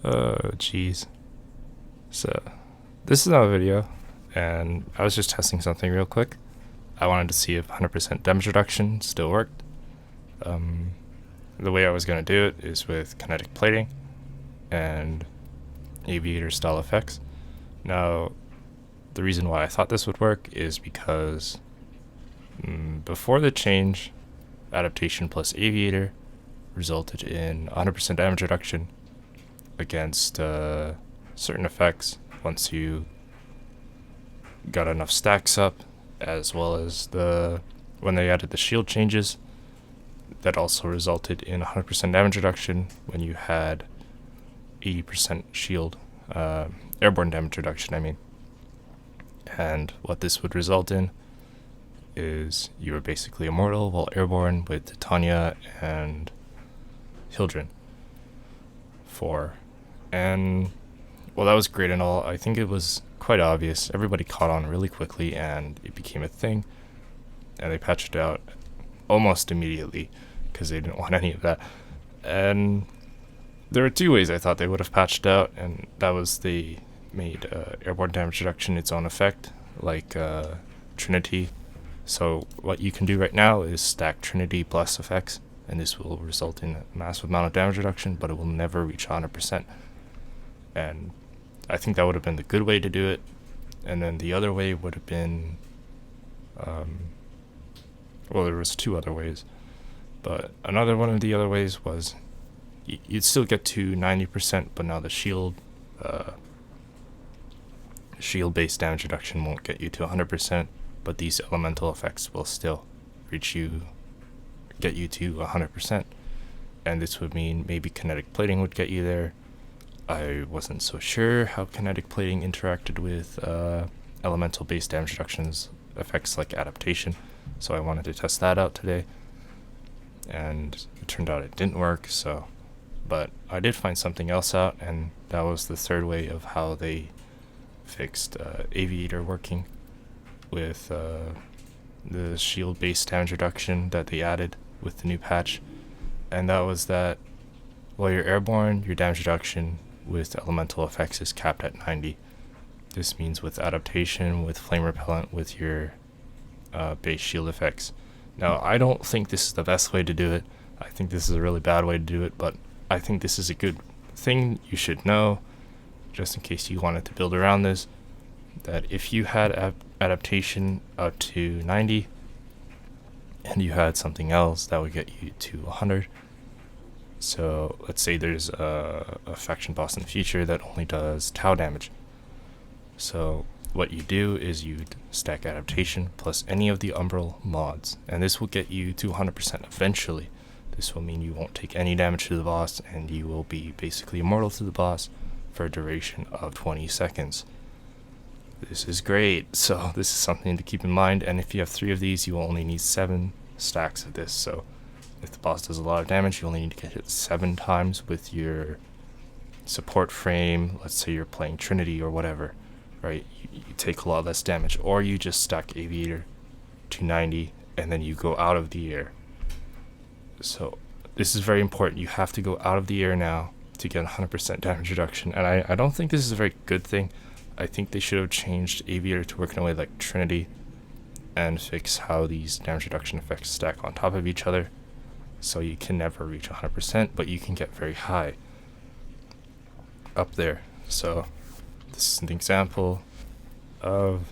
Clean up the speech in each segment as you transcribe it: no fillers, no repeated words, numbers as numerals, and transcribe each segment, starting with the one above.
Jeez. So, this is not a video, and I was just testing something real quick. I wanted to see if 100% damage reduction still worked. The way I was going to do it is with kinetic plating and aviator style effects. Now, the reason why I thought this would work is because before the change, adaptation plus aviator resulted in 100% damage reduction against certain effects once you got enough stacks up, as well as when they added the shield changes, that also resulted in 100% damage reduction when you had 80% shield, airborne damage reduction, I mean. And what this would result in is you were basically immortal while airborne with Titania and Hildren 4. And well, that was great and all. I think it was quite obvious. Everybody caught on really quickly and it became a thing. And they patched it out almost immediately because they didn't want any of that. And there were two ways I thought they would have patched out, and that was they made airborne damage reduction its own effect, like Trinity. So what you can do right now is stack Trinity plus effects, and this will result in a massive amount of damage reduction, but it will never reach 100%. And I think that would have been the good way to do it. And then the other way would have been, well, there was two other ways, but another one of the other ways was you'd still get to 90%, but now the shield-based damage reduction won't get you to 100%, but these elemental effects will still get you to 100%. And this would mean maybe kinetic plating would get you there. I wasn't so sure how kinetic plating interacted with elemental-based damage reductions effects like adaptation, so I wanted to test that out today. And it turned out it didn't work, but I did find something else out, and that was the third way of how they fixed Aviator working with the shield-based damage reduction that they added with the new patch. And that was that while you're airborne, your damage reduction with elemental effects is capped at 90. This means with adaptation, with flame repellent, with your base shield effects. Now, I don't think this is the best way to do it. I think this is a really bad way to do it, but I think this is a good thing you should know, just in case you wanted to build around this, that if you had adaptation up to 90, and you had something else that would get you to 100. So let's say there's a faction boss in the future that only does Tau damage. So what you do is you'd stack adaptation plus any of the Umbral mods, and this will get you to 100% eventually. This will mean you won't take any damage to the boss, and you will be basically immortal to the boss for a duration of 20 seconds. This is great, so this is something to keep in mind, and if you have 3 of these, you only need 7 stacks of this. So if the boss does a lot of damage, you only need to get hit 7 times with your support frame. Let's say you're playing Trinity or whatever, right? You take a lot less damage, or you just stack Aviator to 90, and then you go out of the air. So this is very important. You have to go out of the air now to get 100% damage reduction, and I don't think this is a very good thing. I think they should have changed Aviator to work in a way like Trinity and fix how these damage reduction effects stack on top of each other, so you can never reach 100%, but you can get very high up there. So this is an example of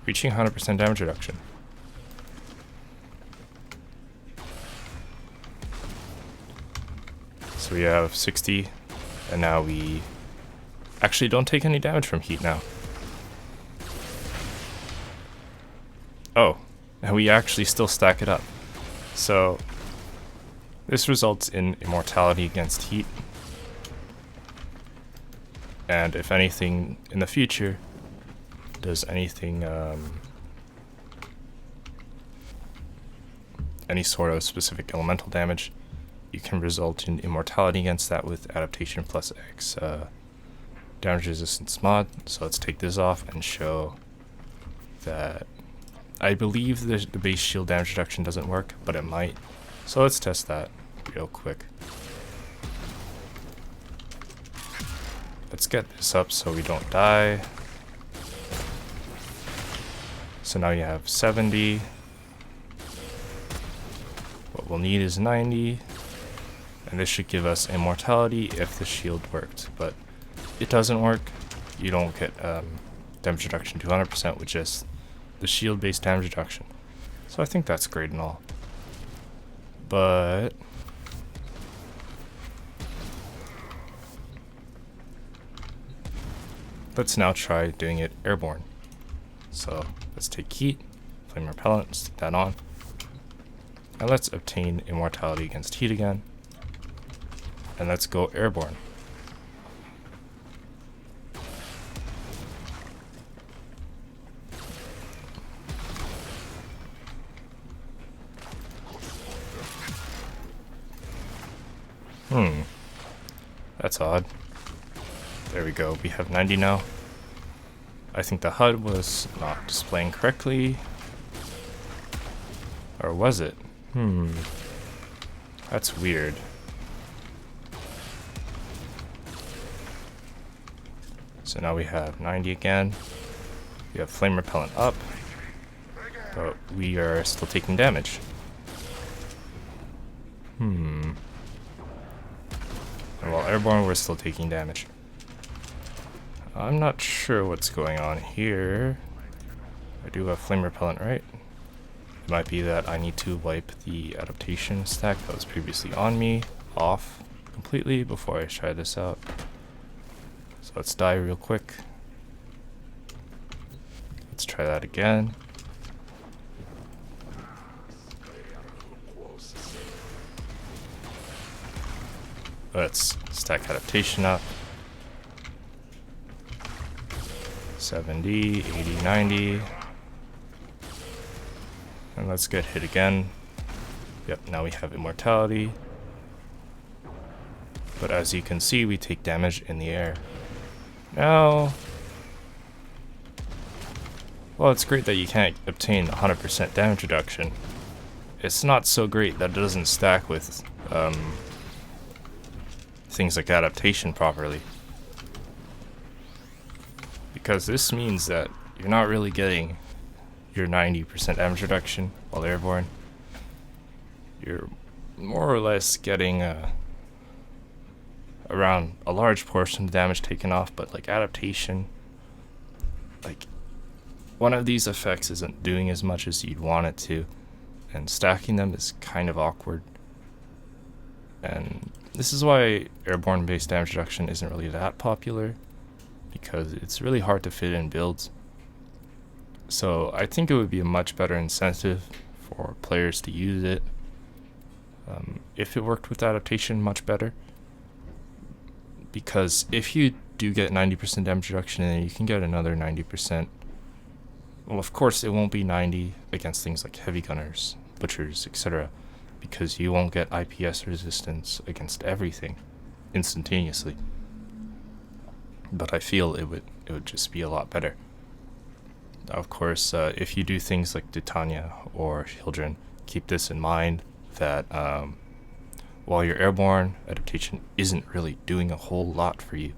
reaching 100% damage reduction. So we have 60, and now we actually don't take any damage from heat now. Oh, and we actually still stack it up. So this results in immortality against heat. And if anything in the future does anything, any sort of specific elemental damage, you can result in immortality against that with adaptation plus X damage resistance mod. So let's take this off and show that I believe the base shield damage reduction doesn't work, but it might. So let's test that real quick. let's get this up so we don't die. So now you have 70. What we'll need is 90. And this should give us immortality if the shield worked. But it doesn't work. You don't get damage reduction to 100% with just the shield based damage reduction. So I think that's great and all. But let's now try doing it airborne. So let's take heat, flame repellent, stick that on. And let's obtain immortality against heat again. And let's go airborne. That's odd. There we go, we have 90 now. I think the HUD was not displaying correctly. Or was it? That's weird. So now we have 90 again. We have flame repellent up. But we are still taking damage. And while airborne, we're still taking damage. I'm not sure what's going on here. I do have flame repellent, right? It might be that I need to wipe the adaptation stack that was previously on me off completely before I try this out. So let's die real quick. Let's try that again. Let's stack adaptation up. 70, 80, 90. And let's get hit again. Yep, now we have immortality. But as you can see, we take damage in the air. Now, well, it's great that you can't obtain 100% damage reduction. It's not so great that it doesn't stack with things like adaptation properly. Because this means that you're not really getting your 90% damage reduction while airborne. You're more or less getting around a large portion of damage taken off, but like adaptation, like one of these effects isn't doing as much as you'd want it to, and stacking them is kind of awkward. And this is why airborne based damage reduction isn't really that popular, because it's really hard to fit in builds. So I think it would be a much better incentive for players to use it if it worked with adaptation much better. Because if you do get 90% damage reduction and then you can get another 90%, well, of course it won't be 90 against things like heavy gunners, butchers, etc. because you won't get IPS resistance against everything instantaneously. But I feel it would just be a lot better. Of course, if you do things like Titania or Children, keep this in mind that while you're airborne, adaptation isn't really doing a whole lot for you,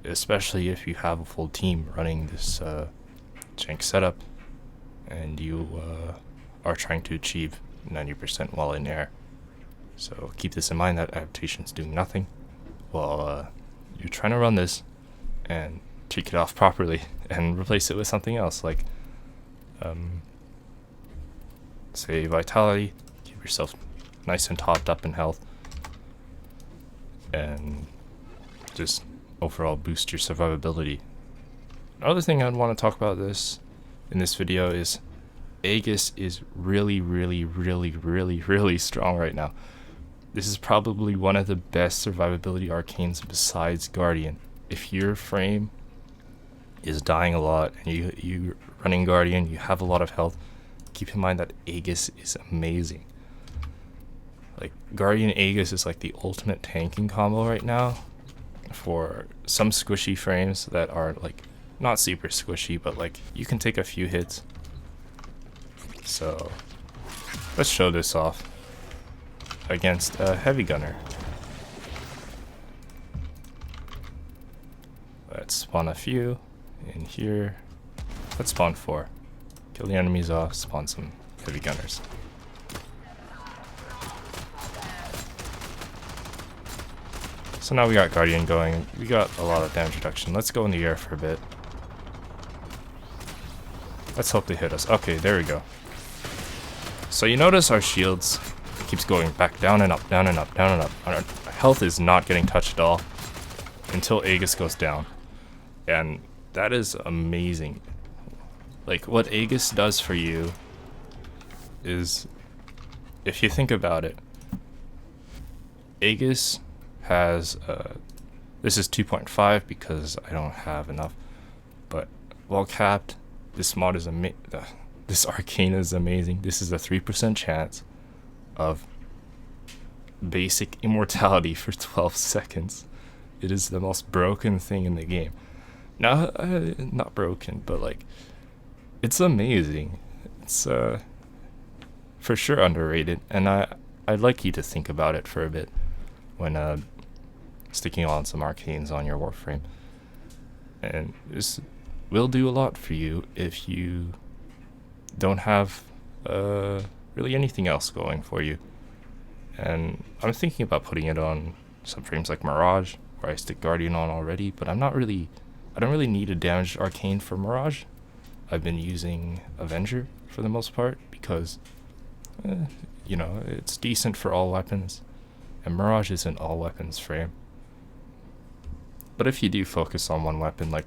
especially if you have a full team running this jank setup and you are trying to achieve 90% while in air. So keep this in mind that adaptation's doing nothing while you're trying to run this and take it off properly and replace it with something else, like say vitality. Keep yourself nice and topped up in health and just overall boost your survivability. Another thing I'd want to talk about in this video is Aegis is really strong right now. This is probably one of the best survivability arcanes besides Guardian. If your frame is dying a lot and you running Guardian, you have a lot of health, keep in mind that Aegis is amazing. Like Guardian Aegis is like the ultimate tanking combo right now for some squishy frames that are like not super squishy, but like you can take a few hits. So let's show this off against a heavy gunner. Let's spawn a few in here. Let's spawn 4. Kill the enemies off, spawn some heavy gunners. So now we got Guardian going. We got a lot of damage reduction. Let's go in the air for a bit. Let's hope they hit us. Okay, there we go. So you notice our shields keeps going back down and up, down and up, down and up. Our health is not getting touched at all until Aegis goes down. And that is amazing. Like, what Aegis does for you is, if you think about it, Aegis has, this is 2.5 because I don't have enough, but well capped, this mod is this arcane is amazing. This is a 3% chance of basic immortality for 12 seconds. It is the most broken thing in the game. Now, not broken, but like, it's amazing. It's for sure underrated, and I'd like you to think about it for a bit when sticking on some arcanes on your Warframe. And this will do a lot for you if you don't have really anything else going for you. And I'm thinking about putting it on some frames like Mirage, where I stick Guardian on already, but I don't really need a damaged arcane for Mirage. I've been using Avenger for the most part because, you know, it's decent for all weapons, and Mirage isn't all weapons frame. But if you do focus on one weapon, like,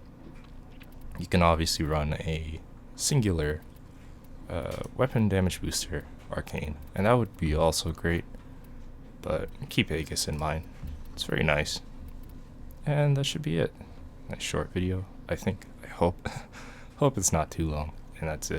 you can obviously run a singular weapon damage booster arcane, and that would be also great. But keep Aegis in mind. It's very nice. And that should be it. Nice short video, I think. I hope. Hope it's not too long. And that's it.